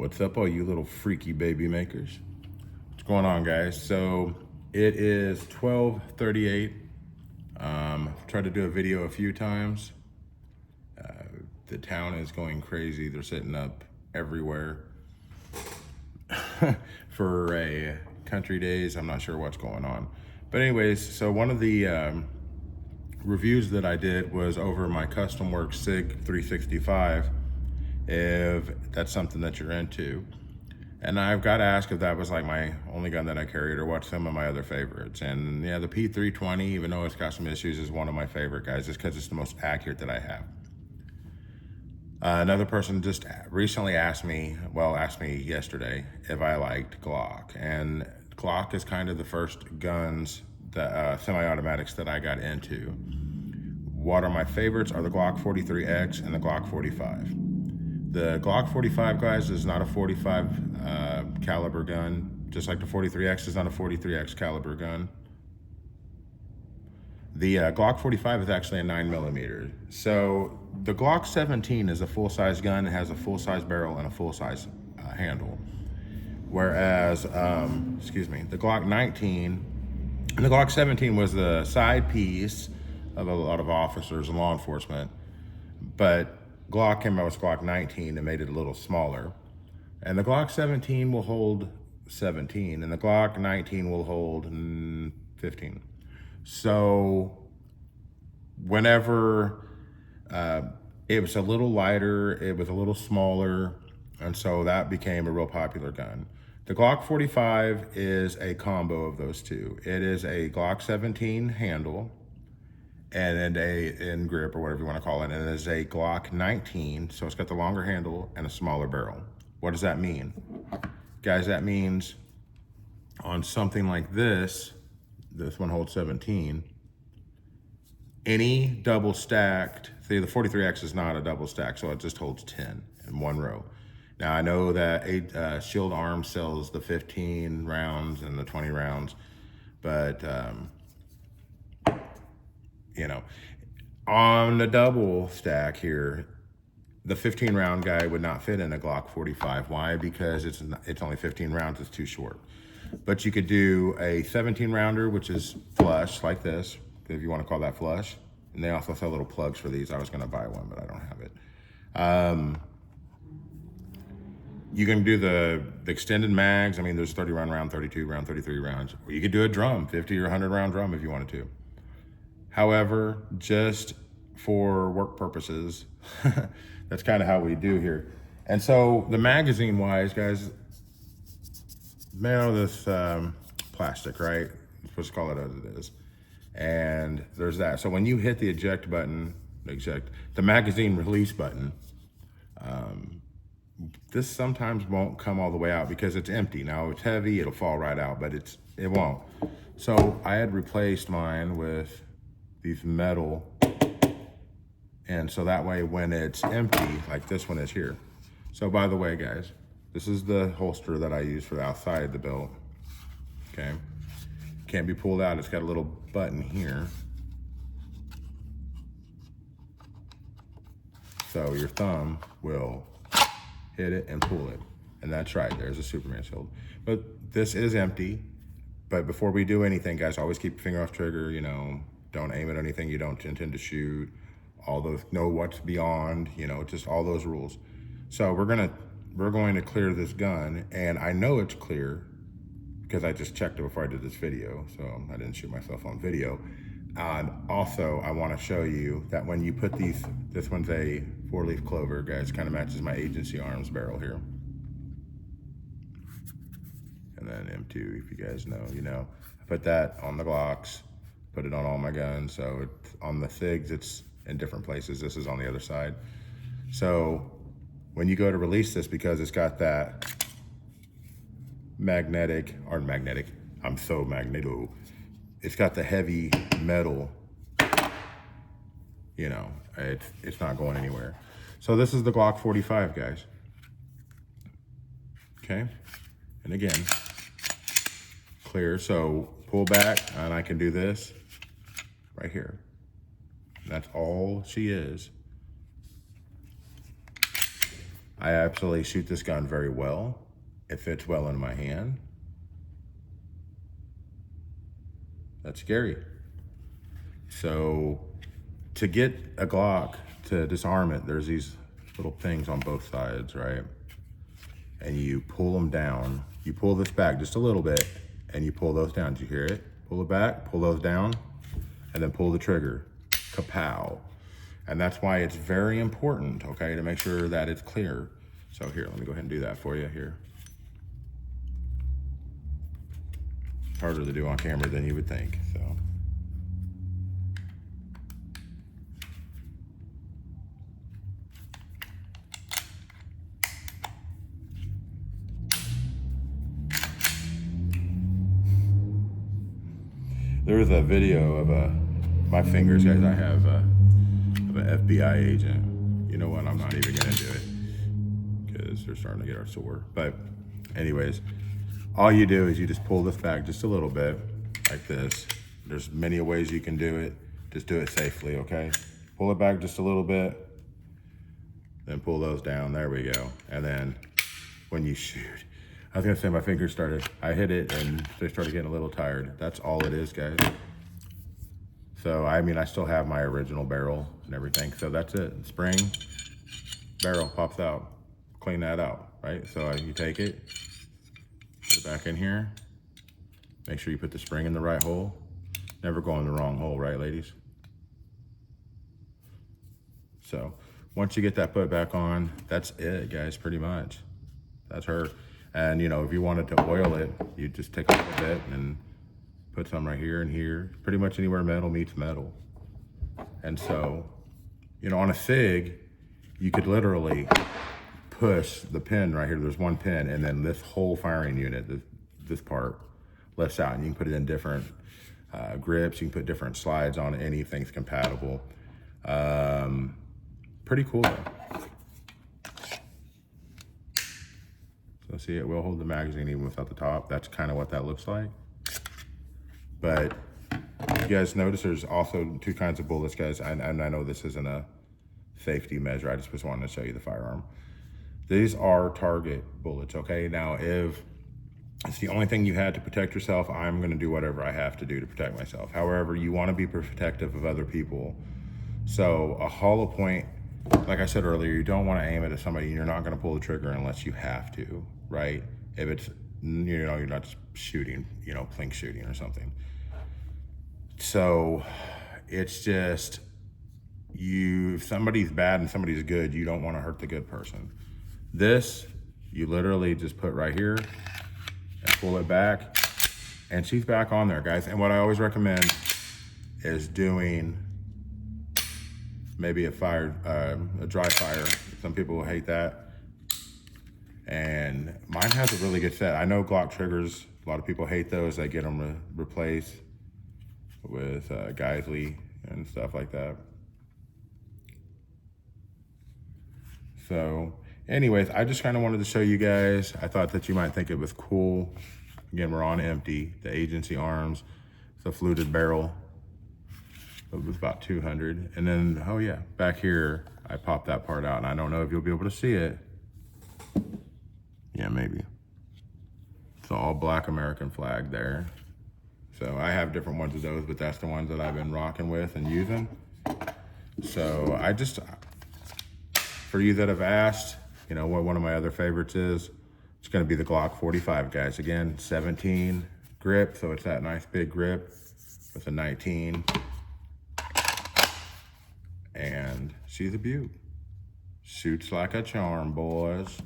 What's up, all you little freaky baby makers? What's going on, guys? So it is 12:38. I've tried to do a video a few times. The town is going crazy. They're setting up everywhere for a country days. I'm not sure what's going on. But anyways, so one of the reviews that I did was over my custom work SIG 365, if that's something that you're into. And I've got to ask if that was like my only gun that I carried or what's some of my other favorites. And yeah, the P320, even though it's got some issues, is one of my favorite guys just because it's the most accurate that I have. Another person just recently asked me yesterday if I liked Glock. And Glock is kind of the first guns, the semi-automatics that I got into. What are my favorites are the Glock 43X and the Glock 45. The Glock 45, guys, is not a 45 caliber gun, just like the 43X is not a 43X caliber gun. The Glock 45 is actually a 9mm. So the Glock 17 is a full-size gun. It has a full-size barrel and a full-size handle. Whereas, the Glock 19 and the Glock 17 was the side piece of a lot of officers and law enforcement. But Glock came out with Glock 19 and made it a little smaller. And the Glock 17 will hold 17, and the Glock 19 will hold 15. So whenever it was a little lighter, it was a little smaller, and so that became a real popular gun. The Glock 45 is a combo of those two. It is a Glock 17 handle and in grip, or whatever you want to call it, and it is a Glock 19, so it's got the longer handle and a smaller barrel. What does that mean? Guys, that means on something like this one holds 17, any double stacked, see, the 43X is not a double stack, so it just holds 10 in one row. Now, I know that Shield Arms sells the 15 rounds and the 20 rounds, but you know, on the double stack here, the 15 round guy would not fit in a Glock 45. Why? Because it's only 15 rounds, it's too short. But you could do a 17 rounder, which is flush like this, if you want to call that flush. And they also sell little plugs for these. I was going to buy one, but I don't have it. You can do the extended mags. I mean, there's 30 round, 32 round, 33 rounds. Or you could do a drum, 50 or 100 round drum if you wanted to. However, just for work purposes, that's kind of how we do here. And so the magazine wise, guys, this plastic, right? You're supposed to call it as it is. And there's that. So when you hit the eject button, the magazine release button, this sometimes won't come all the way out because it's empty. Now it's heavy, it'll fall right out, but it won't. So I had replaced mine with these metal, and so that way when it's empty, like this one is here. So by the way, guys, this is the holster that I use for the outside of the belt, okay? Can't be pulled out, it's got a little button here. So your thumb will hit it and pull it. And that's right, there's a Superman shield. But this is empty, but before we do anything, guys, always keep your finger off trigger, you know, don't aim at anything you don't intend to shoot. All those, know what's beyond, you know, just all those rules. So we're going to clear this gun, and I know it's clear because I just checked it before I did this video, so I didn't shoot myself on video. And also, I want to show you that when you put this one's a 4-leaf clover, guys, kind of matches my Agency Arms barrel here. And then M2, if you guys know, you know. I put that on the Glocks, put it on all my guns, so on the SIGs, it's in different places. This is on the other side. So when you go to release this, because it's got that I'm so magneto. It's got the heavy metal, you know, it's not going anywhere. So this is the Glock 45, guys. Okay, and again, clear, so pull back, and I can do this right here. That's all she is. I absolutely shoot this gun very well. It fits well in my hand. That's scary. So to get a Glock, to disarm it, there's these little things on both sides, right? And you pull them down. You pull this back just a little bit and you pull those down. Did you hear it? Pull it back, pull those down, and then pull the trigger. Kapow. And that's why it's very important, okay, to make sure that it's clear. So here, let me go ahead and do that for you here. It's harder to do on camera than you would think, so. There was a video of my fingers, guys. I have of an FBI agent. You know what? I'm not even gonna do it because they're starting to get our sore. But anyways, all you do is you just pull this back just a little bit, like this. There's many ways you can do it. Just do it safely, okay? Pull it back just a little bit, then pull those down. There we go. And then when you shoot, I was gonna say my fingers started, I hit it and they started getting a little tired. That's all it is, guys. So, I mean, I still have my original barrel and everything. So that's it, spring, barrel pops out. Clean that out, right? So you take it, put it back in here. Make sure you put the spring in the right hole. Never go in the wrong hole, right, ladies? So once you get that put back on, that's it, guys, pretty much. That's her. And you know, if you wanted to oil it, you just take a little bit and put some right here and here. Pretty much anywhere metal meets metal. And so, you know, on a SIG, you could literally push the pin right here. There's one pin, and then this whole firing unit, this part, lifts out, and you can put it in different grips. You can put different slides on it. Anything's compatible. Pretty cool though. So see, it will hold the magazine even without the top. That's kind of what that looks like. But you guys notice there's also two kinds of bullets, guys. And I know this isn't a safety measure. I just was wanting to show you the firearm. These are target bullets, okay? Now, if it's the only thing you had to protect yourself, I'm gonna do whatever I have to do to protect myself. However, you wanna be protective of other people. So a hollow point, like I said earlier, you don't wanna aim it at somebody and you're not gonna pull the trigger unless you have to, right? If it's, you know, you're not just shooting, you know, plink shooting or something. So it's just, if somebody's bad and somebody's good, you don't wanna hurt the good person. This, you literally just put right here and pull it back, and she's back on there, guys. And what I always recommend is doing maybe a dry fire. Some people will hate that. And mine has a really good set. I know Glock triggers, a lot of people hate those. They get them replaced with Geisley and stuff like that. So anyways, I just kind of wanted to show you guys. I thought that you might think it was cool. Again, we're on empty. The agency arms, it's a fluted barrel. It was about 200. And then, oh yeah, back here, I popped that part out. And I don't know if you'll be able to see it. Yeah, maybe. It's all black American flag there. So I have different ones of those, but that's the ones that I've been rocking with and using. So I just, for you that have asked, you know what one of my other favorites is? It's gonna be the Glock 45, guys. Again, 17 grip, so it's that nice big grip with a 19. And she's a beaut. Shoots like a charm, boys.